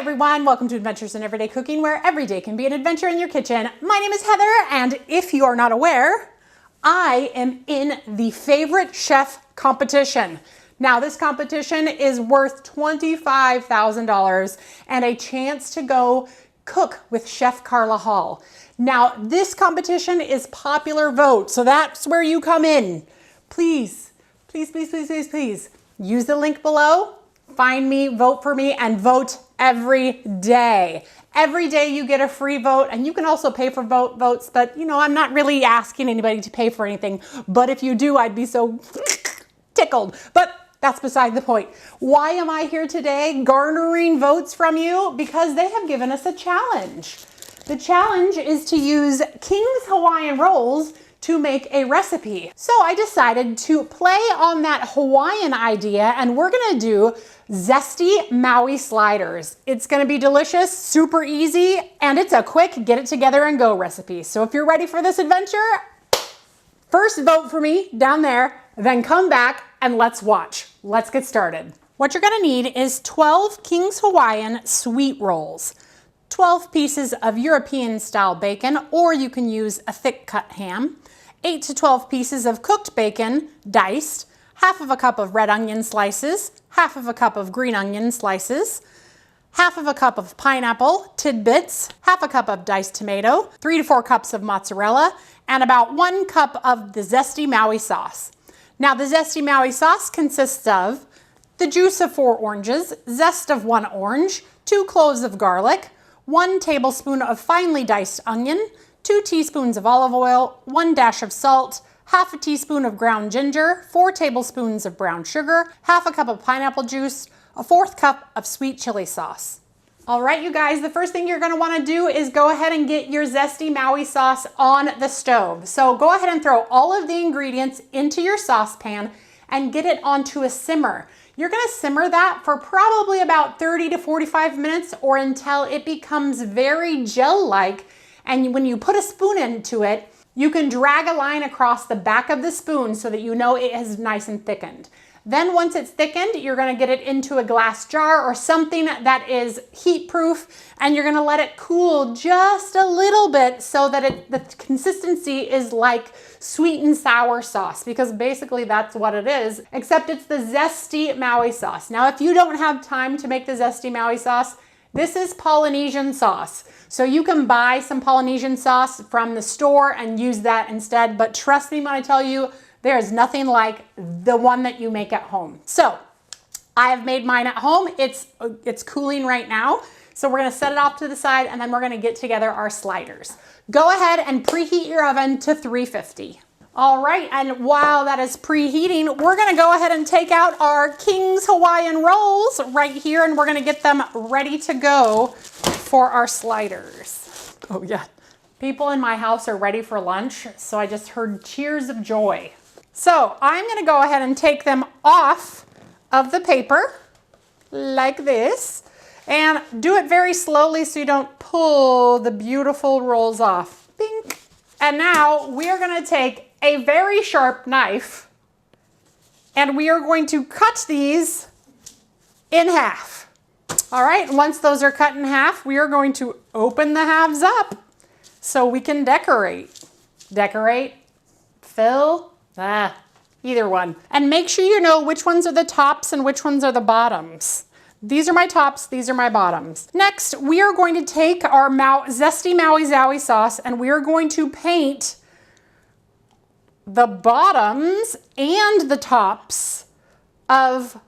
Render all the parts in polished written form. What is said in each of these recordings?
everyone, welcome to Adventures in Everyday Cooking, where every day can be an adventure in your kitchen. My name is Heather, and if you are not aware, I am in the favorite chef competition. Now, this competition is worth $25,000 and a chance to go cook with Chef Carla Hall. Now, this competition is popular vote, so that's where you come in. Please, please, please, please, please, please use the link below. Find me, vote for me, and vote every day. Every day you get a free vote, and you can also pay for votes, but you know, I'm not really asking anybody to pay for anything, but if you do, I'd be so tickled. But that's beside the point. Why am I here today garnering votes from you? Because they have given us a challenge. The challenge is to use King's Hawaiian rolls to make a recipe. So I decided to play on that Hawaiian idea, and we're gonna do Zesty Maui Sliders. It's gonna be delicious, super easy, and it's a quick get it together and go recipe. So if you're ready for this adventure, first vote for me down there, then come back and let's watch. Let's get started. What you're gonna need is 12 King's Hawaiian sweet rolls, 12 pieces of European style bacon, or you can use a thick cut ham, 8 to 12 pieces of cooked bacon, diced, half of a cup of red onion slices, half of a cup of green onion slices, half of a cup of pineapple tidbits, half a cup of diced tomato, 3 to 4 cups of mozzarella, and about 1 cup of the Zesty Maui sauce. Now, the Zesty Maui sauce consists of the juice of 4 oranges, zest of 1 orange, 2 cloves of garlic, 1 tablespoon of finely diced onion, 2 teaspoons of olive oil, 1 dash of salt, half a teaspoon of ground ginger, 4 tablespoons of brown sugar, half a cup of pineapple juice, a 1/4 cup of sweet chili sauce. All right, you guys, the first thing you're gonna wanna do is go ahead and get your Zesty Maui sauce on the stove. So go ahead and throw all of the ingredients into your saucepan and get it onto a simmer. You're gonna simmer that for probably about 30 to 45 minutes or until it becomes very gel-like. And when you put a spoon into it, you can drag a line across the back of the spoon so that you know it is nice and thickened. Then once it's thickened, you're gonna get it into a glass jar or something that is heat proof, and you're gonna let it cool just a little bit so that the consistency is like sweet and sour sauce, because basically that's what it is, except it's the Zesty Maui sauce. Now, if you don't have time to make the Zesty Maui sauce, this is Polynesian sauce. So you can buy some Polynesian sauce from the store and use that instead, but trust me when I tell you, there is nothing like the one that you make at home. So I have made mine at home. It's cooling right now. So we're gonna set it off to the side, and then we're gonna get together our sliders. Go ahead and preheat your oven to 350. All right, and while that is preheating, we're gonna go ahead and take out our King's Hawaiian rolls right here, and we're gonna get them ready to go for our sliders. Oh yeah, people in my house are ready for lunch, so I just heard cheers of joy. So I'm gonna go ahead and take them off of the paper like this, and do it very slowly so you don't pull the beautiful rolls off. Bink. And now we are gonna take a very sharp knife, and we are going to cut these in half. All right, once those are cut in half, we are going to open the halves up so we can decorate. Decorate, fill, either one. And make sure you know which ones are the tops and which ones are the bottoms. These are my tops, these are my bottoms. Next, we are going to take our Zesty Maui Zowie sauce, and we are going to paint the bottoms and the tops of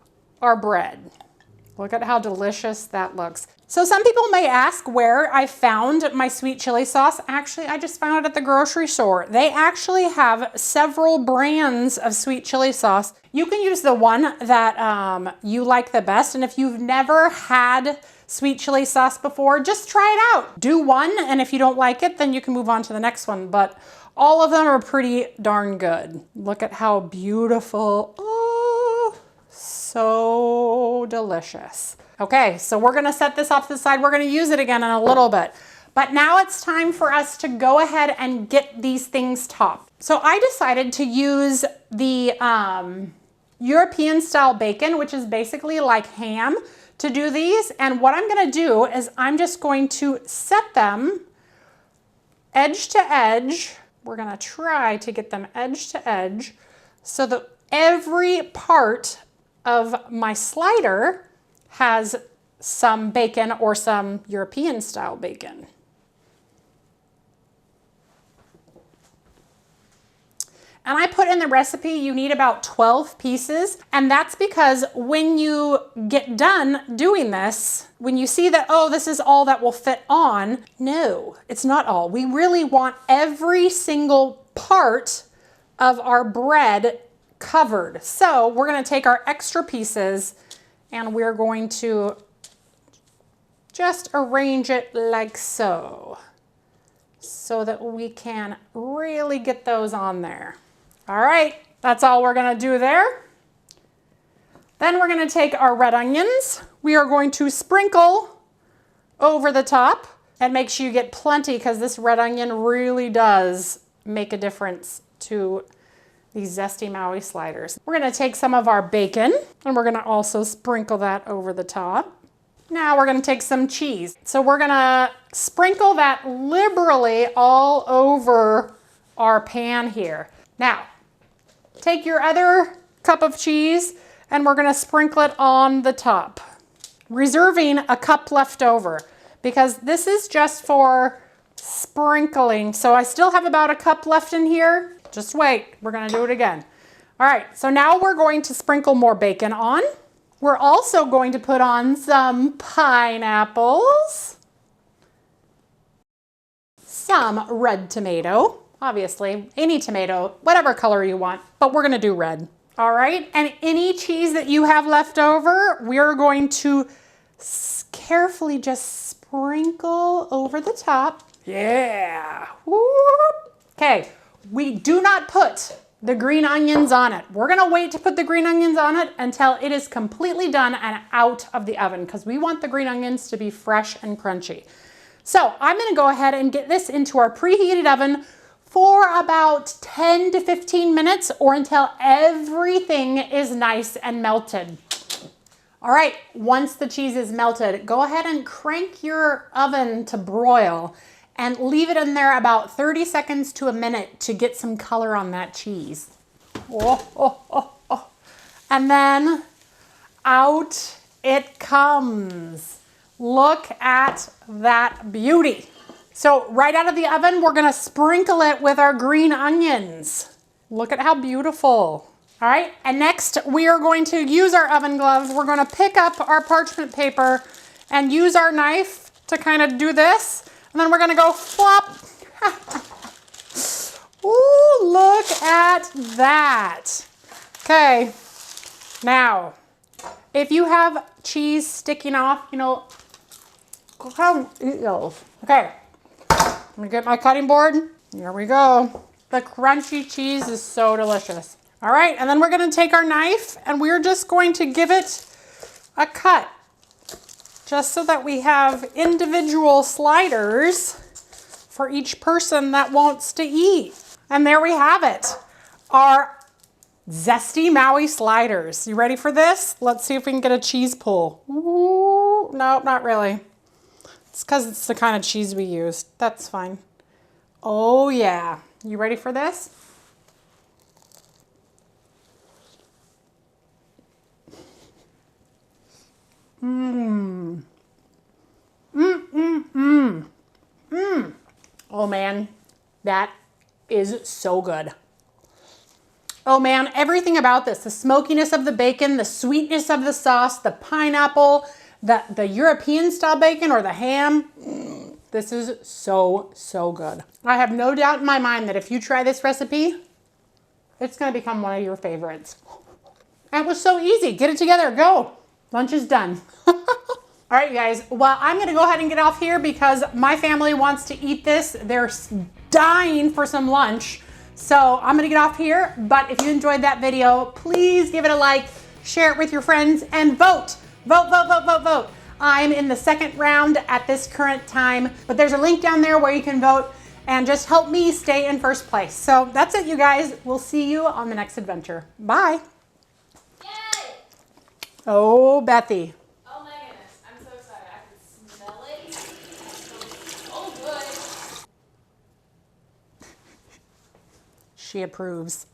our bread. Look at how delicious that looks. So some people may ask where I found my sweet chili sauce. Actually, I just found it at the grocery store. They actually have several brands of sweet chili sauce. You can use the one that you like the best. And if you've never had sweet chili sauce before, just try it out. Do one, and if you don't like it, then you can move on to the next one. But all of them are pretty darn good. Look at how beautiful. Oh, so delicious. Okay, so we're gonna set this off to the side. We're gonna use it again in a little bit. But now it's time for us to go ahead and get these things topped. So I decided to use the European style bacon, which is basically like ham, to do these. And what I'm gonna do is I'm just going to set them edge to edge. We're gonna try to get them edge to edge so that every part of my slider has some bacon or some European style bacon. And I put in the recipe you need about 12 pieces, and that's because when you get done doing this, when you see that, oh, this is all that will fit on, no, it's not all. We really want every single part of our bread covered. So we're gonna take our extra pieces and we're going to just arrange it like so that we can really get those on there. All right, that's all we're gonna do there. Then we're gonna take our red onions. We are going to sprinkle over the top, and make sure you get plenty because this red onion really does make a difference to these Zesty Maui sliders. We're gonna take some of our bacon and we're gonna also sprinkle that over the top. Now we're gonna take some cheese. So we're gonna sprinkle that liberally all over our pan here. Now, take your other cup of cheese and we're gonna sprinkle it on the top, reserving a cup left over because this is just for sprinkling. So I still have about a cup left in here. Just wait, we're gonna do it again. All right, so now we're going to sprinkle more bacon on. We're also going to put on some pineapples, some red tomato, obviously, any tomato, whatever color you want, but we're gonna do red. All right, and any cheese that you have left over, we're going to carefully just sprinkle over the top. Yeah, whoop. Okay, we do not put the green onions on it. We're gonna wait to put the green onions on it until it is completely done and out of the oven because we want the green onions to be fresh and crunchy. So I'm gonna go ahead and get this into our preheated oven for about 10 to 15 minutes or until everything is nice and melted. All right, once the cheese is melted, go ahead and crank your oven to broil and leave it in there about 30 seconds to a minute to get some color on that cheese. Oh, oh, oh, oh. And then out it comes. Look at that beauty. So right out of the oven, we're gonna sprinkle it with our green onions. Look at how beautiful. All right, and next we are going to use our oven gloves. We're gonna pick up our parchment paper and use our knife to kind of do this. And then we're gonna go flop. Ooh, look at that. Okay, now, if you have cheese sticking off, you know, go ahead and eat those. Okay, I'm gonna get my cutting board. Here we go. The crunchy cheese is so delicious. All right, and then we're gonna take our knife and we're just going to give it a cut, just so that we have individual sliders for each person that wants to eat. And there we have it, our Zesty Maui sliders. You ready for this? Let's see if we can get a cheese pull. Ooh, no, not really. It's because it's the kind of cheese we used. That's fine. Oh yeah, you ready for this? Mmm. Mmm, mmm, mmm. Mmm. Oh man, that is so good. Oh man, everything about this, the smokiness of the bacon, the sweetness of the sauce, the pineapple, the European style bacon or the ham, this is so, so good. I have no doubt in my mind that if you try this recipe, it's gonna become one of your favorites. And it was so easy, get it together, go. Lunch is done. All right, you guys, well, I'm gonna go ahead and get off here because my family wants to eat this. They're dying for some lunch. So I'm gonna get off here, but if you enjoyed that video, please give it a like, share it with your friends, and vote. Vote, vote, vote, vote, vote. I'm in the second round at this current time, but there's a link down there where you can vote and just help me stay in first place. So that's it, you guys. We'll see you on the next adventure. Bye. Yay! Oh, Bethy. Oh, Megan. She approves.